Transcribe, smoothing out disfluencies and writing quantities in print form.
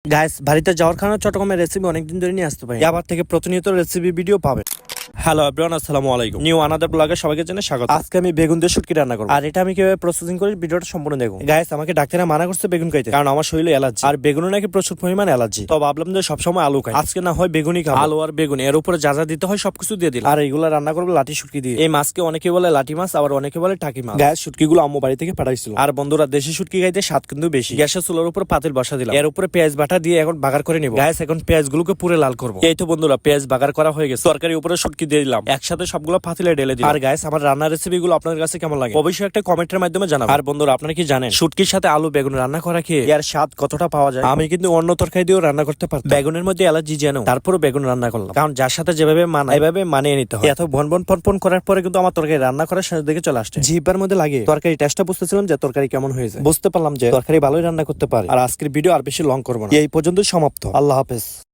Guys বাড়িতে যাওয়ার কারণে চট্টগ্রামের রেসিপি অনেকদিন ধরে নিয়ে আসতে পারি। আবার থেকে প্রতিনিয়ত রেসিপি ভিডিও পাবেন। হ্যালো এভরিওয়ান, আসসালামু আলাইকুম। নিউ আনাদার ব্লগে সবাইকে জানাই স্বাগত। আজকে আমি বেগুন দিয়ে শুটকি রান্না করব, আর এটা আমি কিভাবে প্রসেসিং করি ভিডিওটা সম্পূর্ণ দেখুন। গাইস আমাকে ডাক্তাররা মানা করছে বেগুন খাইতে, কারণ আমার শরীরে অ্যালার্জি, আর বেগুনে নাকি প্রচুর পরিমাণ অ্যালার্জি। তো ভাবলাম যে সবসময় আলু খাই, আজকে না হয় বেগুনই খাবো। আলু আর বেগুন এর উপরে যা যা দিতে হয় সবকিছু দিয়ে দিলাম। আর এইগুলো রান্না করবো লাঠি শুটকি দিয়ে। এই মাছকে অনেকে বলে লাঠি মাছ, আবার অনেকে বলে টাকি মাছ। গাইস শুটকিগুলো আম্মু বাড়ি থেকে পাঠাইছিল। আর বন্ধুরা দেশি শুটকি খাইতে স্বাদ কিন্তু বেশি। গ্যাসের চুলার উপর পাতিল বসা দিলাম, এর উপরে পেঁয়াজ বাটা দিয়ে এখন বাগার করে নিব। গাইস এখন পেঁয়াজগুলোকে পুরো লাল করবো। এই তো বন্ধুরা পেঁয়াজ বাগার করা হয়ে গেছে। তরকারি উপরে শুটকি দিয়ে দিলাম, একসাথে সবগুলো পাতিলে ঢেলে দিলাম। আর গাইস আমার রান্নার রেসিপি গুলো আপনাদের কাছে কেমন লাগে অবশ্যই একটা কমেন্টের মাধ্যমে জানাবেন। আর বন্ধুরা আপনারা কি জানেন শুটকির সাথে আলু বেগুন রান্না করা খেয়ে এর স্বাদ কতটা পাওয়া যায়? আমি কিন্তু অন্য তরকারি দিয়েও রান্না করতে পারতাম। বেগুনের মধ্যে অ্যালার্জি জানো, তারপরে বেগুন রান্না করলাম, কারণ যার সাথে যেভাবে মানায় এভাবে মানিয়ে নিতে হয়। এত বন ফন করার পরে কিন্তু আমার তরকারি রান্না করার শেষ দিকে চলে আসছে। জিহ্বার মধ্যে লাগে তরকারি টেস্টটা বুঝতেছিলাম যে তরকারি কেমন হয়েছে। বুঝতে পারলাম যে তরকারি ভালোই রান্না করতে পারে। আর আজকের ভিডিও আর বেশি লং করবো না, এই পর্যন্ত সমাপ্ত। আল্লাহ হাফেজ।